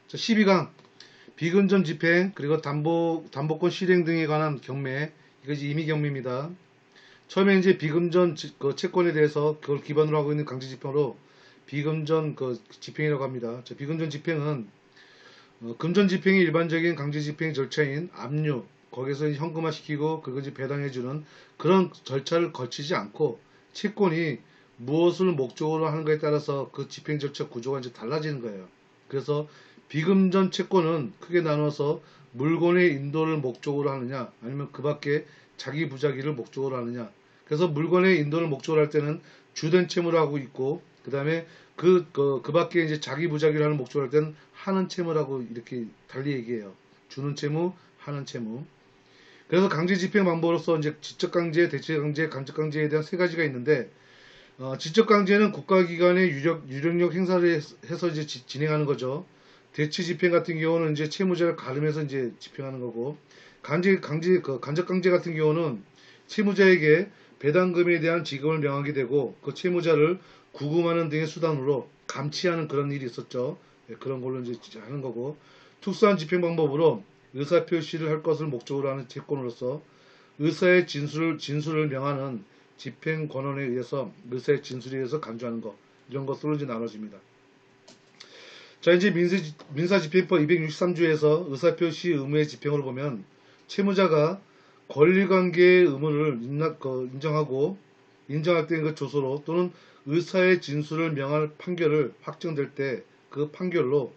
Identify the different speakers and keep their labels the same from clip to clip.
Speaker 1: 12강 비금전 집행 그리고 담보권 실행 등에 관한 경매. 이것이 임의 경매입니다. 처음에 이제 비금전 채권에 대해서 그걸 기반으로 하고 있는 강제 집행으로 비금전 집행이라고 합니다. 비금전 집행은 금전 집행의 일반적인 강제 집행 절차인 압류, 거기서 현금화시키고 그걸 이제 배당해주는 그런 절차를 거치지 않고 채권이 무엇을 목적으로 하는 것에 따라서 그 집행 절차 구조가 이제 달라지는 거예요. 그래서 비금전 채권은 크게 나눠서 물건의 인도를 목적으로 하느냐, 아니면 그 밖에 자기 부자기를 목적으로 하느냐. 그래서 물건의 인도를 목적으로 할 때는 주된 채무를 하고 있고, 그 다음에 그 밖에 이제 자기 부자기를 하는 목적으로 할 때는 하는 채무라고 이렇게 달리 얘기해요. 주는 채무, 하는 채무. 그래서 강제 집행 방법으로서 이제 지적 강제, 대체 강제, 간접 강제에 대한 세 가지가 있는데, 지적 강제는 국가기관의 유력력 행사를 해서 이제 진행하는 거죠. 대치 집행 같은 경우는 이제 채무자를 가름해서 이제 집행하는 거고, 간접 강제 같은 경우는 채무자에게 배당금에 대한 지급을 명하게 되고, 그 채무자를 구금하는 등의 수단으로 감치하는 그런 일이 있었죠. 네, 그런 걸로 이제 하는 거고, 특수한 집행 방법으로 의사 표시를 할 것을 목적으로 하는 채권으로서 의사의 진술을 명하는 집행 권한에 의해서 의사의 진술에 의해서 간주하는 것, 이런 것으로 이제 나눠집니다. 자, 이제 민사집행법 263조에서 의사표시 의무의 집행을 보면 채무자가 권리관계의 의무를 인정하고 인정할 때 그 조서로 또는 의사의 진술을 명할 판결을 확정될 때 그 판결로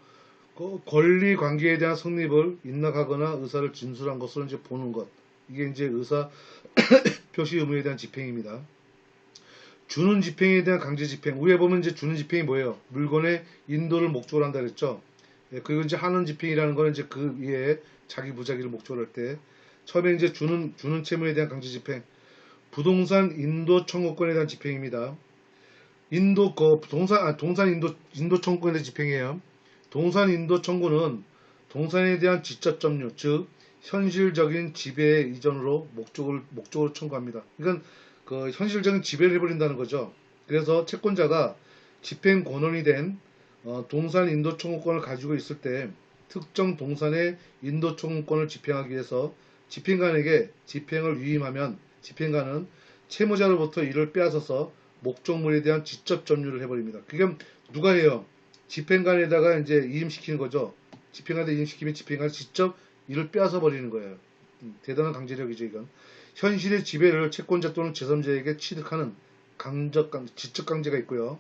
Speaker 1: 그 권리관계에 대한 성립을 인락하거나 의사를 진술한 것으로 이제 보는 것. 이게 이제 의사 표시 의무에 대한 집행입니다. 주는 집행에 대한 강제 집행. 위에 보면 이제 주는 집행이 뭐예요? 물건의 인도를 목적으로 한다 그랬죠. 예, 그리고 이제 하는 집행이라는 거는 이제 그 위에 자기 부자기를 목적으로 할 때. 처음에 이제 주는 채무에 대한 강제 집행. 부동산 인도 청구권에 대한 집행입니다. 동산 인도 청구권에 대한 집행이에요. 동산 인도 청구는 동산에 대한 지적 점유, 즉 현실적인 지배 이전으로 목적으로 청구합니다. 이건 그 현실적인 지배를 해버린다는 거죠. 그래서 채권자가 집행 권한이 된 동산 인도 청구권을 가지고 있을 때 특정 동산의 인도 청구권을 집행하기 위해서 집행관에게 집행을 위임하면 집행관은 채무자로부터 이를 빼앗아서 목적물에 대한 지적 점유를 해버립니다. 그게 누가 해요? 집행관에다가 이제 이임시키는 거죠. 집행관에 이임시키면 집행관이 직접 이를 빼앗아 버리는 거예요. 대단한 강제력이죠, 이건. 현실의 지배를 채권자 또는 제3자에게 취득하는 지적 강제가 있고요.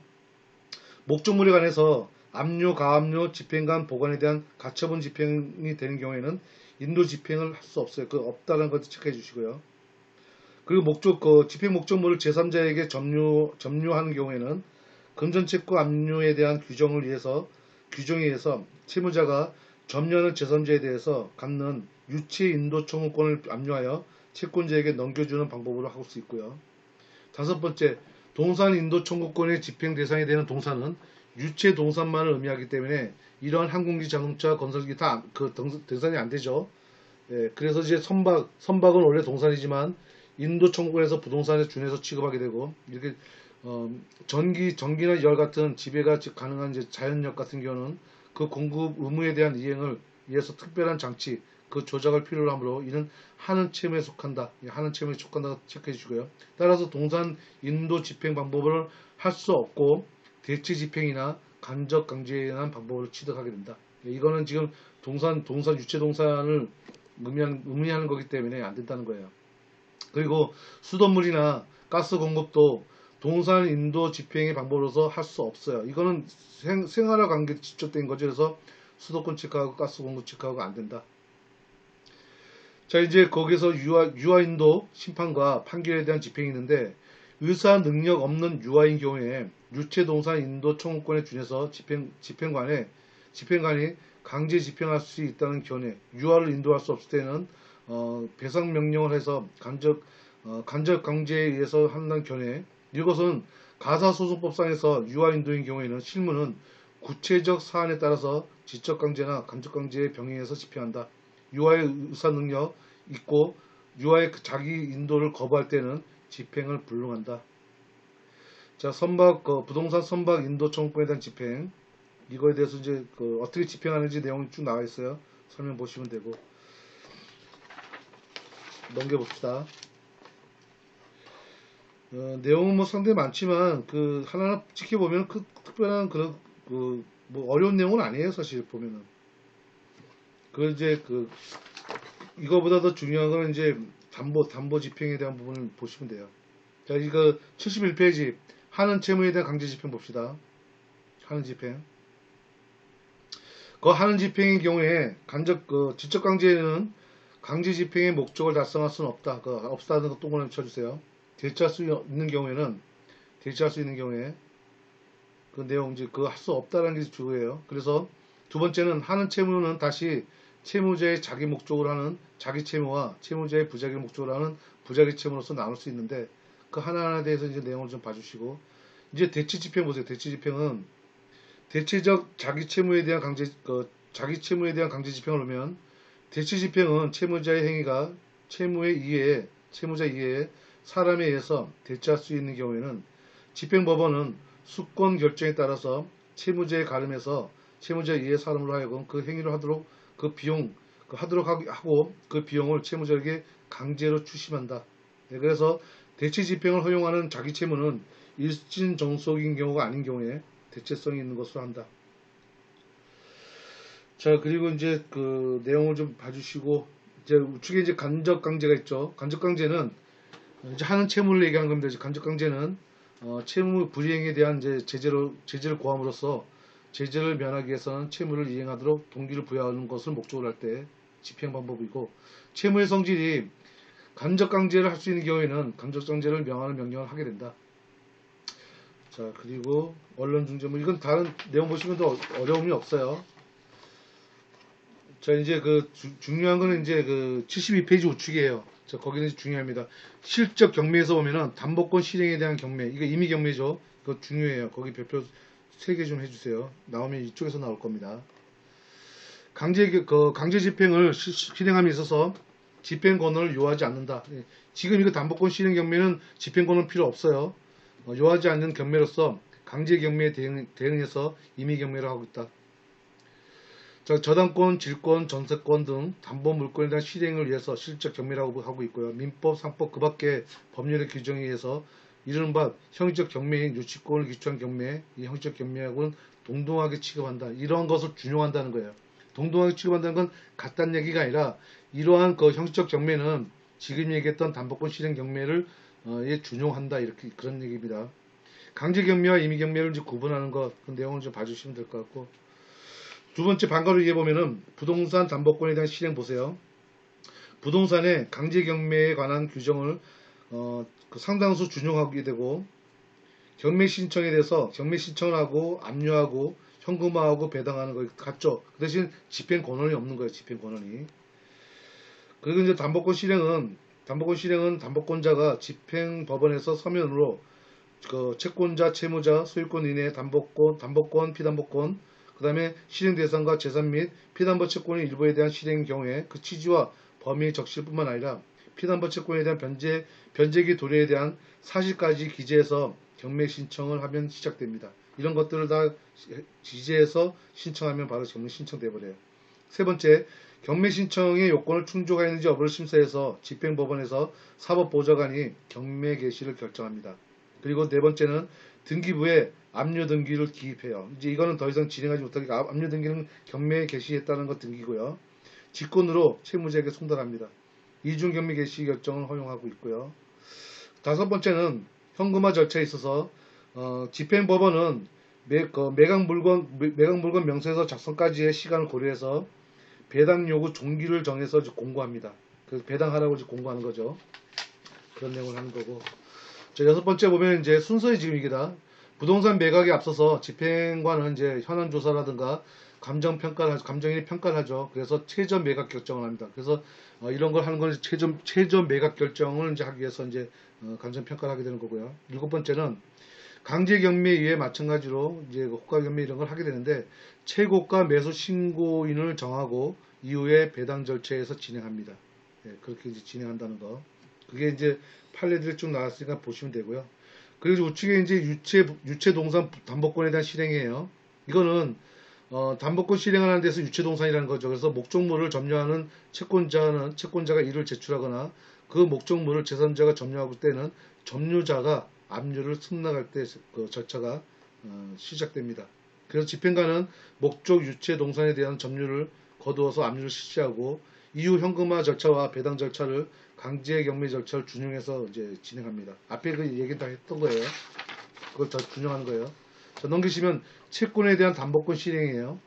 Speaker 1: 목적물에 관해서 압류, 가압류, 집행관 보관에 대한 가처분 집행이 되는 경우에는 인도 집행을 할 수 없어요. 그 없다는 것을 체크해 주시고요. 그리고 집행 목적물을 제3자에게 점유하는 경우에는 금전채권 압류에 대한 규정에 의해서 채무자가 점유하는 제3자에 대해서 갖는 유체 인도 청구권을 압류하여 채권자에게 넘겨주는 방법으로 할 수 있고요. 다섯 번째, 동산 인도 청구권의 집행 대상이 되는 동산은 유체 동산만을 의미하기 때문에 이러한 항공기, 자동차, 건설기 다 동산이 안 되죠. 예, 그래서 이제 선박은 원래 동산이지만 인도 청구권에서 부동산에 준해서 취급하게 되고, 이렇게 전기나 열 같은 지배가 가능한 이제 자연력 같은 경우는 그 공급 의무에 대한 이행을 위해서 특별한 장치, 그 조작을 필요로 하므로 이는 하는 채무에 속한다. 하는 채무에 속한다 체크해 주고요. 따라서 동산 인도 집행 방법을 할 수 없고 대치 집행이나 간접 강제에 의한 방법을 취득하게 된다. 이거는 지금 유체 동산을 의미하는 거기 때문에 안 된다는 거예요. 그리고 수돗물이나 가스 공급도 동산 인도 집행의 방법으로서 할 수 없어요. 이거는 생활화 관계 직접된 거죠. 그래서 수도권 체크하고 가스 공급 체크하고 안 된다. 자, 이제 거기서 유아 인도 심판과 판결에 대한 집행이 있는데, 의사 능력 없는 유아인 경우에 유체 동산 인도 청구권에 준해서 집행관이 강제 집행할 수 있다는 견해, 유아를 인도할 수 없을 때는 배상 명령을 해서 간접 강제에 의해서 한다는 견해. 이것은 가사소송법상에서 유아 인도인 경우에는 실무는 구체적 사안에 따라서 지적 강제나 간접 강제에 병행해서 집행한다. 유아의 의사 능력 있고 유아의 자기 인도를 거부할 때는 집행을 불능한다. 자, 부동산 선박 인도 청구권에 대한 집행. 이거에 대해서 이제 어떻게 집행하는지 내용이 쭉 나와 있어요. 설명 보시면 되고. 넘겨봅시다. 내용은 뭐 상당히 많지만 하나하나 지켜보면 특별한 그런 뭐 어려운 내용은 아니에요. 사실 보면은 이제 이거보다 더 중요한 거는 이제 담보 집행에 대한 부분을 보시면 돼요. 자, 이거 71페이지 하는 채무에 대한 강제 집행 봅시다. 하는 집행. 하는 집행의 경우에 지적 강제는 강제 집행의 목적을 달성할 수는 없다. 없다는 거 동그라미 쳐주세요. 대체할 수 있는 경우에 그 내용 이제 할 수 없다라는 게 주어예요. 그래서 두 번째는 하는 채무는 다시 채무자의 자기 목적으로 하는 자기 채무와 채무자의 부자기 목적으로 하는 부자기 채무로서 나눌 수 있는데 하나하나에 대해서 이제 내용을 좀 봐주시고 이제 대치 집행 보세요. 대치 집행은 대체적 자기 채무에 대한 자기 채무에 대한 강제 집행을 하면 대치 집행은 채무자의 행위가 채무자 이외에 사람에 의해서 대체할 수 있는 경우에는 집행법원은 수권 결정에 따라서 채무자의 가름에서 채무자 이외의 사람으로 하여금 그 행위를 하도록 하도록 하고 그 비용을 채무자에게 강제로 추심한다. 네, 그래서 대치 집행을 허용하는 자기 채무는 일진 정속인 경우가 아닌 경우에 대체성이 있는 것으로 한다. 자, 그리고 이제 내용을 좀 봐주시고 이제 우측에 이제 간접 강제가 있죠. 간접 강제는 이제 하는 채무를 얘기하는 겁니다. 이제 간접 강제는 채무 불이행에 대한 이제 제재를 고함으로써 제재를 면하기 위해서는 채무를 이행하도록 동기를 부여하는 것을 목적으로 할 때 집행 방법이고 채무의 성질이 간접 강제를 할 수 있는 경우에는 간접 강제를 명하는 명령을 하게 된다. 자, 그리고 언론중재물 이건 다른 내용 보시면 더 어려움이 없어요. 자, 이제 중요한 거는 이제 72페이지 우측이에요. 자, 거기는 중요합니다. 실적 경매에서 보면은 담보권 실행에 대한 경매, 이거 임의 경매죠. 그거 중요해요. 거기 별표 3개 좀 해주세요. 나오면 이쪽에서 나올 겁니다. 강제 집행을 실행함에 있어서 집행 권한을 요하지 않는다. 지금 이거 담보권 실행 경매는 집행 권한 필요 없어요. 요하지 않는 경매로서 강제 경매에 대응해서 임의 경매를 하고 있다. 자, 저당권, 질권, 전세권 등 담보 물권에 대한 실행을 위해서 실적 경매라고 하고 있고요. 민법, 상법 그 밖의 법률의 규정에 의해서 이른바 형식적 경매인 유치권을 기초한 경매, 이 형식적 경매하고는 동등하게 취급한다. 이러한 것을 준용한다는 거예요. 동등하게 취급한다는 건 같다는 얘기가 아니라 이러한 형식적 경매는 지금 얘기했던 담보권 실행 경매를 준용한다. 이렇게 그런 얘기입니다. 강제 경매와 임의 경매를 이제 구분하는 것, 그 내용을 좀 봐주시면 될 것 같고. 두 번째 방가로 이해 보면은 부동산 담보권에 대한 실행 보세요. 부동산의 강제 경매에 관한 규정을 상당수 준용하게 되고 경매 신청에 대해서 경매 신청을 하고 압류하고 현금화하고 배당하는 거 같죠. 그 대신 집행 권한이 없는 거예요. 집행 권한이. 그리고 이제 담보권 실행은 담보권자가 집행법원에서 서면으로 채권자, 채무자, 소유권 이내의 담보권, 피담보권, 그 다음에 실행 대상과 재산 및 피담보 채권의 일부에 대한 실행의 경우에 그 취지와 범위의 적실 뿐만 아니라 피담보 채권에 대한 변제기 도래에 대한 사실까지 기재해서 경매 신청을 하면 시작됩니다. 이런 것들을 다 기재해서 신청하면 바로 경매 신청돼 버려요. 세 번째, 경매 신청의 요건을 충족하였는지 여부를 심사해서 집행법원에서 사법보좌관이 경매 개시를 결정합니다. 그리고 네 번째는 등기부에 압류 등기를 기입해요. 이제 이거는 더 이상 진행하지 못하게 압류 등기는 경매에 개시했다는 것 등기고요. 직권으로 채무자에게 송달합니다. 이중 경매 개시 결정을 허용하고 있고요. 다섯 번째는 현금화 절차에 있어서 집행법원은 매각 물건 명세서 작성까지의 시간을 고려해서 배당 요구 종기를 정해서 공고합니다. 그래서 배당하라고 공고하는 거죠. 그런 내용을 하는 거고. 자, 여섯 번째 보면 이제 순서의 지금 이게다. 부동산 매각에 앞서서 집행관은 이제 현황 조사라든가 감정인이 평가를 하죠. 그래서 최저 매각 결정을 합니다. 그래서 이런 걸 하는 건 최저 매각 결정을 이제 하기 위해서 이제 감정 평가를 하게 되는 거고요. 일곱 번째는 강제 경매에 의해 마찬가지로 이제 호가 경매 이런 걸 하게 되는데 최고가 매수 신고인을 정하고 이후에 배당 절차에서 진행합니다. 네, 그렇게 이제 진행한다는 거. 그게 이제 판례들이 쭉 나왔으니까 보시면 되고요. 그리고 우측에 이제 유체 동산 담보권에 대한 실행이에요. 이거는 담보권 실행하는 데서 유체동산이라는 거죠. 그래서 목적물을 점유하는 채권자가 이를 제출하거나 그 목적물을 제3자가 점유하고 때는 점유자가 압류를 승낙할 때 그 절차가 시작됩니다. 그래서 집행관은 목적 유체 동산에 대한 점유를 거두어서 압류를 실시하고 이후 현금화 절차와 배당 절차를 강제 경매 절차를 준용해서 이제 진행합니다. 앞에 그 얘기 다 했던 거예요. 그걸 다 준용하는 거예요. 자, 넘기시면 채권에 대한 담보권 실행이에요.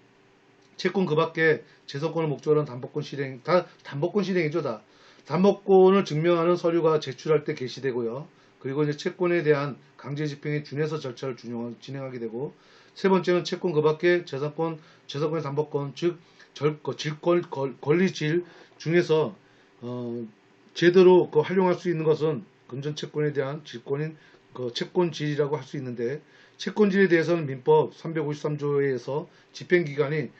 Speaker 1: 채권 그 밖에 재산권을 목적으로 한 담보권 실행, 다 담보권 실행이죠, 다. 담보권을 증명하는 서류가 제출할 때 개시되고요. 그리고 이제 채권에 대한 강제 집행에 준해서 절차를 진행하게 되고, 세 번째는 채권 그 밖에 재산권의 담보권, 즉 권리질 중에서 제대로 활용할 수 있는 것은 금전 채권에 대한 질권인 채권질이라고 할 수 있는데, 채권질에 대해서는 민법 353조에 의해서 집행기관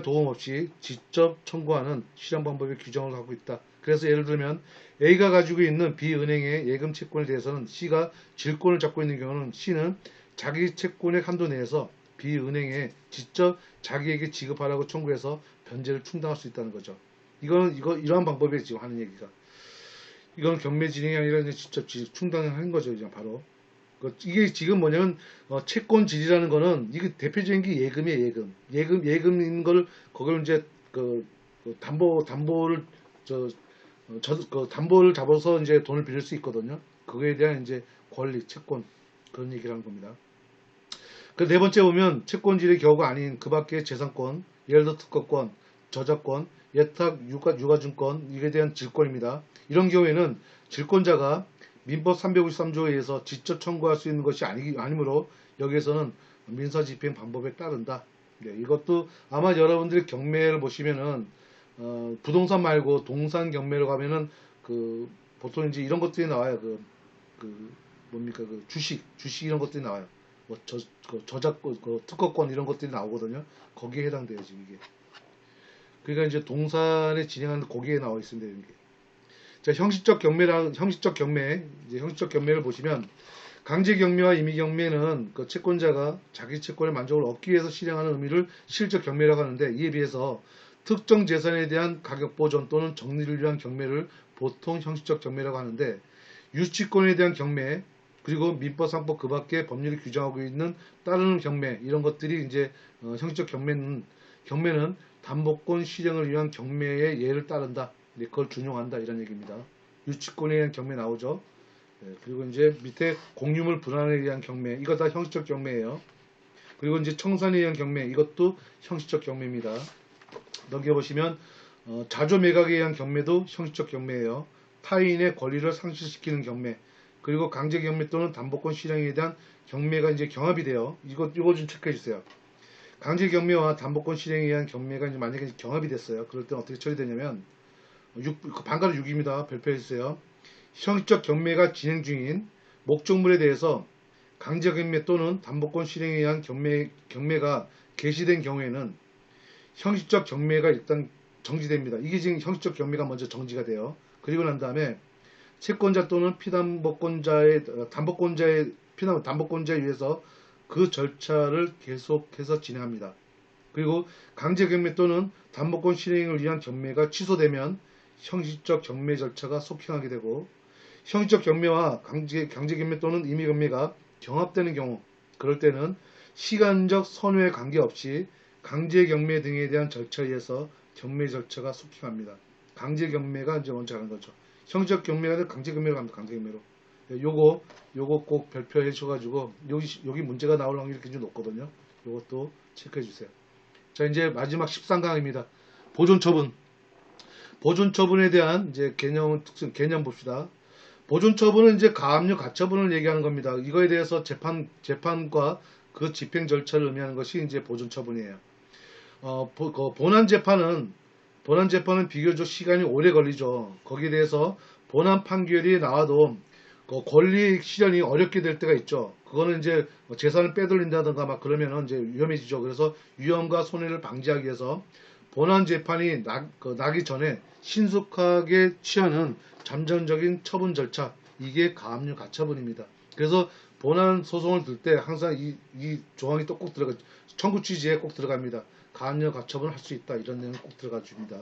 Speaker 1: 도움 없이 직접 청구하는 실행 방법의 규정을 하고 있다. 그래서 예를 들면 A가 가지고 있는 B은행의 예금 채권에 대해서는 C가 질권을 잡고 있는 경우는 C는 자기 채권의 한도 내에서 B은행에 직접 자기에게 지급하라고 청구해서 변제를 충당할 수 있다는 거죠. 이러한 방법이에요, 지금 하는 얘기가. 이건 경매 진행이 아니라 직접 충당하는 거죠, 그냥 바로. 이게 지금 뭐냐면 채권질이라는 거는 이게 대표적인 게 예금이에요. 예금인 걸 그걸 이제 담보를 담보를 잡아서 이제 돈을 빌릴 수 있거든요. 그거에 대한 이제 권리, 채권 그런 얘기를 하는 겁니다. 그 네 번째 보면 채권질의 경우가 아닌 그 밖의 재산권, 예를 들어 특허권, 저작권, 예탁, 유가증권 이에 대한 질권입니다. 이런 경우에는 질권자가 민법 353조에 의해서 직접 청구할 수 있는 것이 아니므로 여기에서는 민사집행 방법에 따른다. 네, 이것도 아마 여러분들이 경매를 보시면은 부동산 말고 동산 경매로 가면은 보통 이제 이런 것들이 나와요. 뭡니까 주식 이런 것들이 나와요. 뭐 저작권, 특허권 이런 것들이 나오거든요. 거기에 해당돼요, 지금 이게. 그러니까 이제 동산에 진행하는 거기에 나와 있습니다, 이게. 자, 형식적 경매를 보시면 강제 경매와 임의 경매는 그 채권자가 자기 채권의 만족을 얻기 위해서 실행하는 의미를 실적 경매라고 하는데, 이에 비해서 특정 재산에 대한 가격 보전 또는 정리를 위한 경매를 보통 형식적 경매라고 하는데, 유치권에 대한 경매 그리고 민법 상법 그 밖에 법률이 규정하고 있는 따르는 경매 이런 것들이 이제 형식적 경매는 담보권 실행을 위한 경매의 예를 따른다. 그걸 준용한다 이런 얘기입니다. 유치권에 의한 경매 나오죠. 네, 그리고 이제 밑에 공유물 분할에 의한 경매 이거 다 형식적 경매예요. 그리고 이제 청산에 의한 경매 이것도 형식적 경매입니다. 넘겨보시면 자조 매각에 의한 경매도 형식적 경매예요. 타인의 권리를 상실시키는 경매 그리고 강제 경매 또는 담보권 실행에 대한 경매가 이제 경합이 돼요. 이거 좀 체크해 주세요. 강제 경매와 담보권 실행에 의한 경매가 이제 만약에 경합이 됐어요. 그럴 때는 어떻게 처리되냐면 반가로 6입니다. 별표해주세요. 형식적 경매가 진행 중인 목적물에 대해서 강제 경매 또는 담보권 실행에 의한 경매가 개시된 경우에는 형식적 경매가 일단 정지됩니다. 이게 지금 형식적 경매가 먼저 정지가 돼요. 그리고 난 다음에 채권자 또는 담보권자에 의해서 그 절차를 계속해서 진행합니다. 그리고 강제 경매 또는 담보권 실행을 위한 경매가 취소되면 형식적 경매 절차가 속행하게 되고, 형식적 경매와 강제 경매 또는 임의 경매가 경합되는 경우, 그럴 때는 시간적 선회에 관계없이 강제 경매 등에 대한 절차에 의해서 경매 절차가 속행합니다. 강제 경매가 이제 먼저 가는 거죠. 형식적 경매가 아니라 강제 경매로 갑니다. 강제 경매로. 요거 꼭 별표해 주셔가지고 여기 문제가 나올 확률이 굉장히 높거든요. 요것도 체크해 주세요. 자, 이제 마지막 13강입니다. 보존처분에 대한 이제 개념 봅시다. 보존처분은 이제 가압류 가처분을 얘기하는 겁니다. 이거에 대해서 재판과 그 집행 절차를 의미하는 것이 이제 보존처분이에요. 본안 재판은 비교적 시간이 오래 걸리죠. 거기에 대해서 본안 판결이 나와도 권리 실현이 어렵게 될 때가 있죠. 그거는 이제 재산을 빼돌린다든가 막 그러면은 이제 위험해지죠. 그래서 위험과 손해를 방지하기 위해서 본안 재판이 나기 전에 신속하게 취하는 잠정적인 처분 절차, 이게 가압류 가처분입니다. 그래서 본안 소송을 들 때 항상 이 조항이 또 꼭 들어가, 청구 취지에 꼭 들어갑니다. 가압류 가처분을 할 수 있다, 이런 내용이 꼭 들어가 줍니다.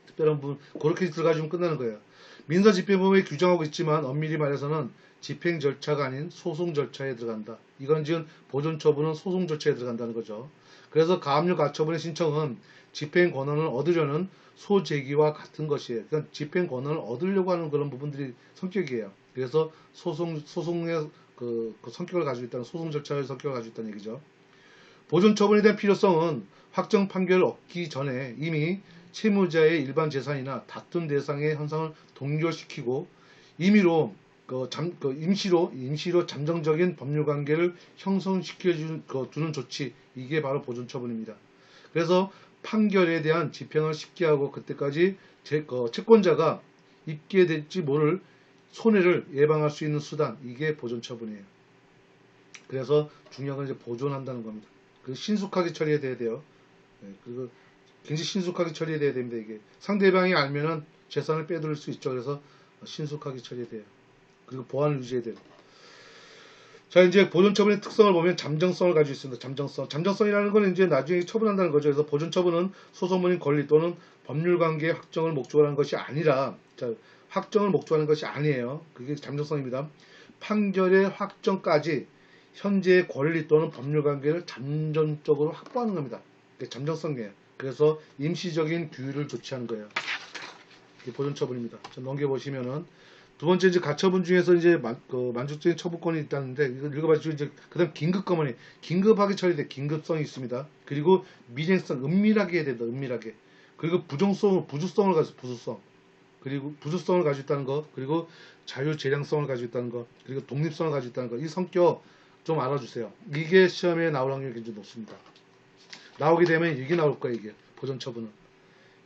Speaker 1: 특별한 부분 그렇게 들어가 주면 끝나는 거예요. 민사집행법에 규정하고 있지만 엄밀히 말해서는 집행 절차가 아닌 소송 절차에 들어간다. 이건 지금 보존 처분은 소송 절차에 들어간다는 거죠. 그래서 가압류 가처분의 신청은 집행 권한을 얻으려는 소제기와 같은 것이에요. 그러니까 집행 권한을 얻으려고 하는 그런 부분들이 성격이에요. 그래서 소송의 그 성격을 가지고 있다는, 소송 절차의 성격을 가지고 있다는 얘기죠. 보존 처분에 대한 필요성은 확정 판결을 얻기 전에 이미 채무자의 일반 재산이나 다툼 대상의 현상을 동결시키고 임의로 임시로 잠정적인 법률 관계를 형성시켜 주는 조치, 이게 바로 보존 처분입니다. 그래서 판결에 대한 집행을 쉽게 하고 그때까지 채권자가 입게 될지 모를 손해를 예방할 수 있는 수단, 이게 보존 처분이에요. 그래서 중요한 건 이제 보존한다는 겁니다. 그 신속하게 처리해야 돼요. 그리고 굉장히 신속하게 처리해야 됩니다. 이게 상대방이 알면은 재산을 빼돌릴 수 있죠. 그래서 신속하게 처리해야 돼요. 그리고 보안을 유지해야 돼요. 자, 이제 보존 처분의 특성을 보면 잠정성을 가지고 있습니다. 잠정성이라는 건 이제 나중에 처분한다는 거죠. 그래서 보존 처분은 소송물인 권리 또는 법률 관계의 확정을 목적으로 하는 것이 아니라, 자, 확정을 목적으로 하는 것이 아니에요. 그게 잠정성입니다. 판결의 확정까지 현재의 권리 또는 법률 관계를 잠정적으로 확보하는 겁니다. 그게 잠정성이에요. 그래서 임시적인 규율을 조치하는 거예요. 이게 보존 처분입니다. 넘겨보시면은 두 번째 이제 가처분 중에서 이제 만족적인 처분권이 있다는데, 이거 읽어봐주시고, 이제 그다음 긴급권이, 긴급하게 처리돼, 긴급성이 있습니다. 그리고 미행성, 은밀하게 해야 된다, 은밀하게. 그리고 부주성을 가지고, 그리고 부주성을 가지고 있다는 거, 그리고 자유재량성을 가지고 있다는 거, 그리고 독립성을 가지고 있다는 거. 이 성격 좀 알아주세요. 이게 시험에 나올 확률이 굉장히 높습니다. 나오게 되면 이게 나올 거예요. 이게 보존 처분은.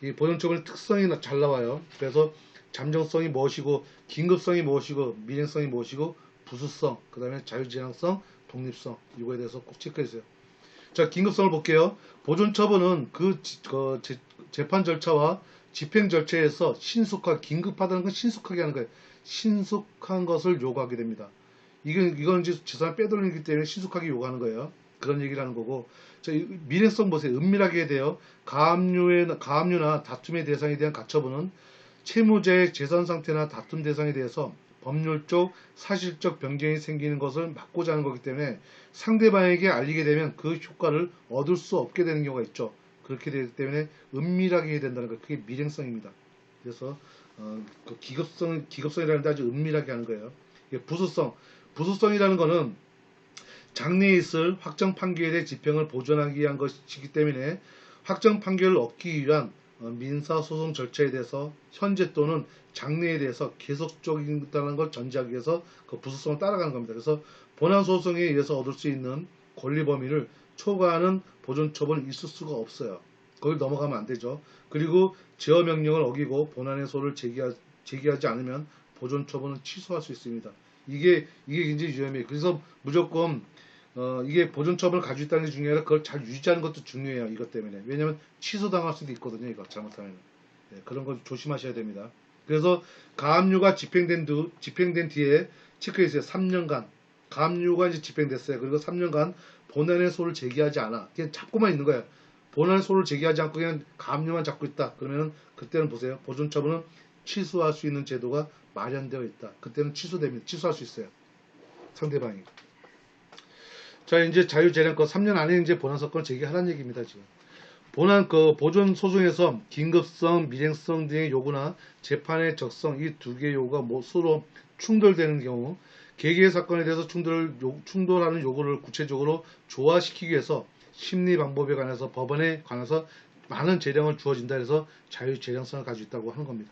Speaker 1: 이 보존 처분의 특성이 잘 나와요. 그래서 잠정성이 무엇이고, 긴급성이 무엇이고, 미행성이 무엇이고, 부수성, 그 다음에 자유재량성, 독립성, 이거에 대해서 꼭 체크해주세요. 자, 긴급성을 볼게요. 보존 처분은 재판 절차와 집행 절차에서 긴급하다는 건 신속하게 하는 거예요. 신속한 것을 요구하게 됩니다. 이건 이제 재산을 빼돌리기 때문에 신속하게 요구하는 거예요. 그런 얘기를 하는 거고. 자, 미행성 보세요. 은밀하게 해야 돼요. 가압류나 다툼의 대상에 대한 가처분은 채무자의 재산 상태나 다툼 대상에 대해서 법률적, 사실적 변경이 생기는 것을 막고자 하는 거기 때문에 상대방에게 알리게 되면 그 효과를 얻을 수 없게 되는 경우가 있죠. 그렇게 되기 때문에 은밀하게 해야 된다는 거, 그게 미행성입니다. 그래서 그 기급성이라는 데 아주 은밀하게 하는 거예요. 부수성이라는 거는 장래에 있을 확정 판결의 집행을 보존하기 위한 것이기 때문에 확정 판결을 얻기 위한 민사소송 절차에 대해서 현재 또는 장래에 대해서 계속적이다는 걸 전제하기 위해서 그 부수성을 따라가는 겁니다. 그래서 본안 소송에 의해서 얻을 수 있는 권리 범위를 초과하는 보존 처분이 있을 수가 없어요. 거길 넘어가면 안 되죠. 그리고 제어 명령을 어기고 본안의 소를 제기하지 않으면 보존 처분은 취소할 수 있습니다. 이게 굉장히 위험해요. 그래서 무조건 이게 보존 처분을 가지고 있다는 게 중요해요. 그걸 잘 유지하는 것도 중요해요. 이것 때문에. 왜냐하면 취소당할 수도 있거든요. 이거 잘못하면. 네, 그런 거 조심하셔야 됩니다. 그래서 가압류가 집행된 뒤에 체크해주세요. 3년간. 가압류가 이제 집행됐어요. 그리고 3년간 본안의 소를 제기하지 않아. 그냥 잡고만 있는 거예요. 본안의 소를 제기하지 않고 그냥 가압류만 잡고 있다. 그러면 그때는 보세요. 보존 처분은 취소할 수 있는 제도가 마련되어 있다. 그때는 취소됩니다. 취소할 수 있어요. 상대방이. 자, 이제 자유재량권 3년 안에 이제 본안 사건을 제기하라는 얘기입니다, 지금. 보존 소송에서 긴급성, 미행성 등의 요구나 재판의 적성, 이 두 개의 요구가 서로 충돌되는 경우, 개개의 사건에 대해서 충돌하는 요구를 구체적으로 조화시키기 위해서 심리 방법에 관해서 법원에 관해서 많은 재량을 주어진다 해서 자유재량성을 가지고 있다고 하는 겁니다.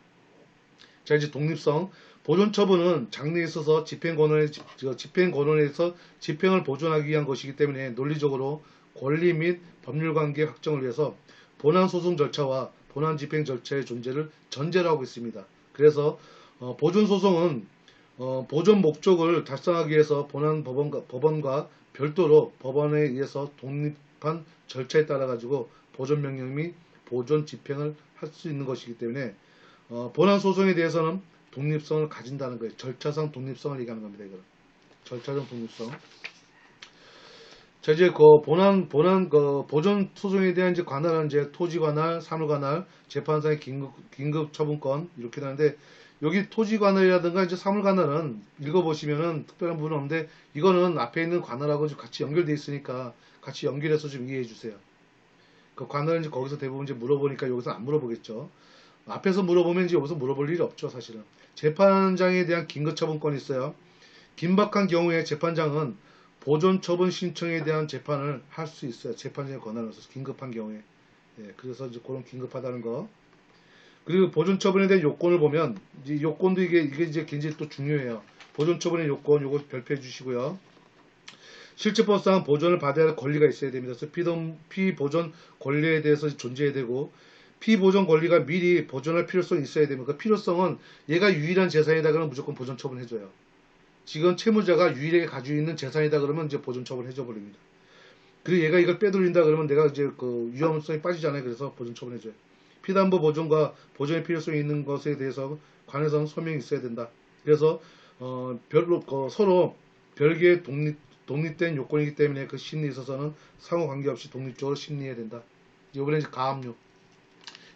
Speaker 1: 자, 이제 독립성. 보존 처분은 장래에 있어서 집행권원에서 집행을 보존하기 위한 것이기 때문에 논리적으로 권리 및 법률관계 확정을 위해서 본안 소송 절차와 본안 집행 절차의 존재를 전제로 하고 있습니다. 그래서 보존 소송은 보존 목적을 달성하기 위해서 본안 법원과 별도로 법원에 의해서 독립한 절차에 따라 가지고 보존 명령 및 보존 집행을 할 수 있는 것이기 때문에 본안 소송에 대해서는 독립성을 가진다는 거예요. 절차상 독립성을 얘기하는 겁니다. 이거는. 절차적 독립성. 자, 이제 보존 소송에 대한 이제 관할은 이제 토지 관할, 사물 관할, 재판상의 긴급 처분권 이렇게 되는데, 여기 토지 관할이라든가 이제 사물 관할은 읽어보시면은 특별한 부분은 없는데, 이거는 앞에 있는 관할하고 좀 같이 연결되어 있으니까 같이 연결해서 좀 이해해 주세요. 그 관할은 이제 거기서 대부분 이제 물어보니까 여기서 안 물어보겠죠. 앞에서 물어보면 이제 여기서 물어볼 일이 없죠, 사실은. 재판장에 대한 긴급 처분권이 있어요. 긴박한 경우에 재판장은 보존 처분 신청에 대한 재판을 할 수 있어요. 재판장의 권한을 써서 긴급한 경우에. 예, 그래서 이제 그런 긴급하다는 거. 그리고 보존 처분에 대한 요건을 보면 이 요건도 이게 이제 굉장히 또 중요해요. 보존 처분의 요건 요거 별표해 주시고요. 실제법상 보존을 받아야 할 권리가 있어야 됩니다. 그래서 피보존 권리에 대해서 존재해야 되고, 피보존 권리가 미리 보존할 필요성이 있어야 됩니다. 그 필요성은 얘가 유일한 재산이다 그러면 무조건 보존 처분해줘요. 지금 채무자가 유일하게 가지고 있는 재산이다 그러면 이제 보존 처분 해줘 버립니다. 그리고 얘가 이걸 빼돌린다 그러면 내가 이제 그 위험성이 빠지잖아요. 그래서 보존 처분해줘요. 피담보 보존과 보존의 필요성이 있는 것에 대해서 관해서는 소명이 있어야 된다. 그래서 서로 별개의 독립된 요건이기 때문에 그 심리에 있어서는 상호 관계없이 독립적으로 심리해야 된다. 이번에 이제 가압류.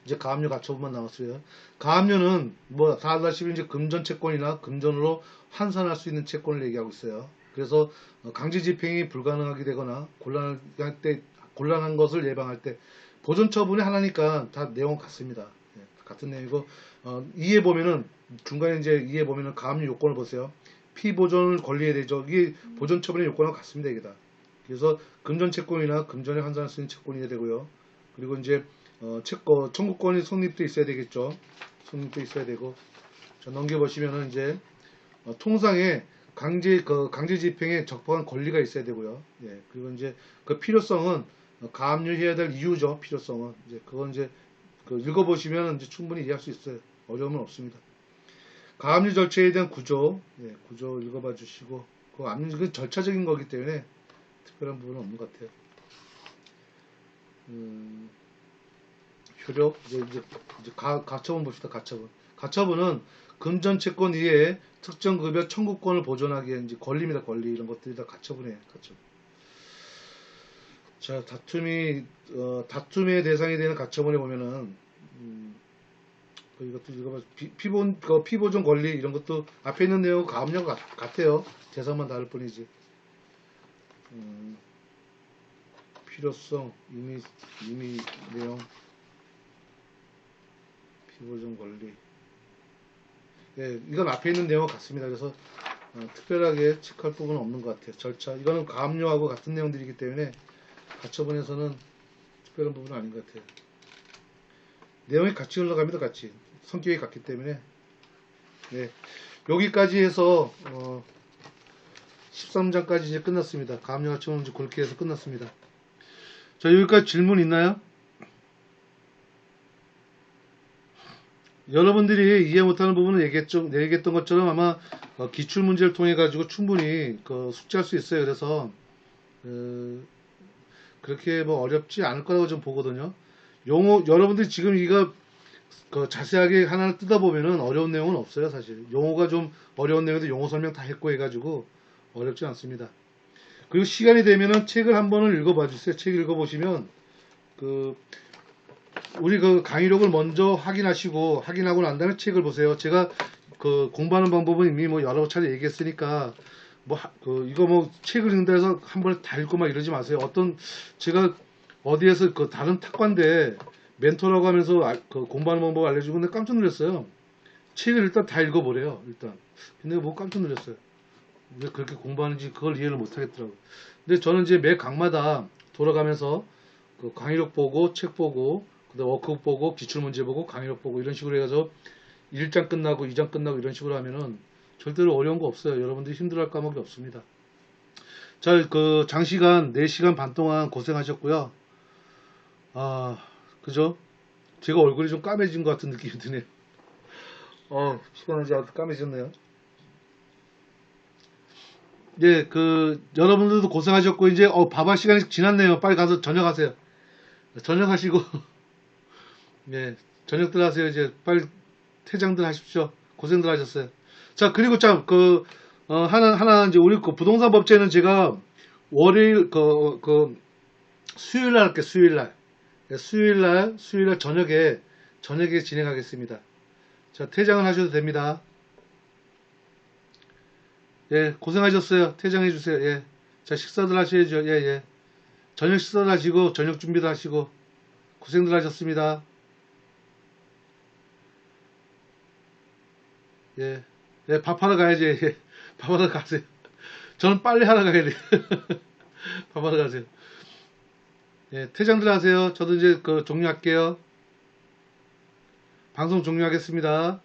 Speaker 1: 이제 가압류 가처분만 남았어요. 가압류는 뭐 다 알다시피 이제 금전 채권이나 금전으로 환산할 수 있는 채권을 얘기하고 있어요. 그래서 강제 집행이 불가능하게 되거나 곤란한 것을 예방할 때 보존 처분이 하나니까 다 내용 같습니다. 예, 같은 내용이고, 이에 보면은 중간에 이제 이에 보면은 가압류 요건을 보세요. 피보존을 권리에 되죠. 이게 보존 처분의 요건과 같습니다. 이게 다. 그래서 금전 채권이나 금전에 환산할 수 있는 채권이 되고요. 그리고 이제 청구권이 성립돼 있어야 되겠죠. 성립돼 있어야 되고. 자, 넘겨보시면은 이제 통상에 강제 집행에 적법한 권리가 있어야 되고요. 예, 그리고 이제 그 필요성은 가압류해야 될 이유죠. 필요성은 이제 그건 이제 읽어보시면 이제 충분히 이해할 수 있어요. 어려움은 없습니다. 가압류 절차에 대한 구조, 예, 구조 읽어봐 주시고, 그 압류 그 절차적인 거기 때문에 특별한 부분은 없는 것 같아요. 효력, 이제 가처분 봅시다. 가처분은 금전 채권 이외에 특정 급여 청구권을 보존하기 위한 이제 권리입니다. 권리 이런 것들이 다 가처분이에요. 가처분. 자, 다툼의 대상이 되는 가처분에 보면은 이것도 읽어봐. 피보존 권리 이런 것도 앞에 있는 내용 가압류가 같아요. 대상만 다를 뿐이지. 필요성, 이미 내용, 피보존 권리. 예, 이건 앞에 있는 내용과 같습니다. 그래서 특별하게 체크할 부분은 없는 것 같아요. 절차. 이거는 가압류하고 같은 내용들이기 때문에 가처분에서는 특별한 부분은 아닌 것 같아요. 내용이 같이 흘러갑니다. 같이. 성격이 같기 때문에. 네. 여기까지 해서 13장까지 이제 끝났습니다. 가압류 가처분 이제 그렇게 해서 끝났습니다. 자, 여기까지 질문 있나요? 여러분들이 이해 못하는 부분은 얘기했던 것처럼 아마 기출 문제를 통해 가지고 충분히 숙지할 수 있어요. 그래서 그렇게 뭐 어렵지 않을 거라고 좀 보거든요. 여러분들이 지금 이거 자세하게 하나를 뜯어보면은 어려운 내용은 없어요. 사실 용어가 좀 어려운 내용도 용어 설명 다 했고 해가지고 어렵지 않습니다. 그리고 시간이 되면은 책을 한 번을 읽어봐 주세요. 책 읽어보시면 우리 강의록을 먼저 확인하고 난 다음에 책을 보세요. 제가 공부하는 방법은 이미 뭐 여러 차례 얘기했으니까 이거 책을 읽는다 해서 한 번에 다 읽고 막 이러지 마세요. 제가 어디에서 다른 탁과인데 멘토라고 하면서 공부하는 방법을 알려주고 근데 깜짝 놀랐어요. 책을 일단 다 읽어보래요. 일단. 근데 뭐 깜짝 놀랐어요. 왜 그렇게 공부하는지 그걸 이해를 못 하겠더라고요. 근데 저는 이제 매 강마다 돌아가면서 강의록 보고 책 보고 그다음 워크북 보고 기출문제 보고 강의록 보고 이런 식으로 해서 1장 끝나고 2장 끝나고 이런 식으로 하면은 절대로 어려운 거 없어요. 여러분들이 힘들어할 과목이 없습니다. 자, 장시간 4시간 반 동안 고생하셨고요. 그죠? 제가 얼굴이 좀 까매진 것 같은 느낌이 드네요. 피곤한지 아주 까매졌네요. 예, 여러분들도 고생하셨고, 이제, 밥할 시간이 지났네요. 빨리 가서 저녁하세요. 저녁하시고, 예, 저녁들 하세요. 이제, 빨리 퇴장들 하십시오. 고생들 하셨어요. 자, 그리고 참, 하나 이제 올릴 거. 부동산 법제는 제가 월요일, 수요일 날 할게요, 수요일 날. 네, 수요일 날 저녁에 진행하겠습니다. 자, 퇴장을 하셔도 됩니다. 예, 고생하셨어요. 퇴장해주세요. 예. 자, 식사들 하셔야죠. 예, 예. 저녁 식사들 하시고, 저녁 준비도 하시고, 고생들 하셨습니다. 예. 예, 밥하러 가야지. 예. 밥하러 가세요. 저는 빨리 하러 가야 돼요. 밥하러 가세요. 예, 퇴장들 하세요. 저도 이제 종료할게요. 방송 종료하겠습니다.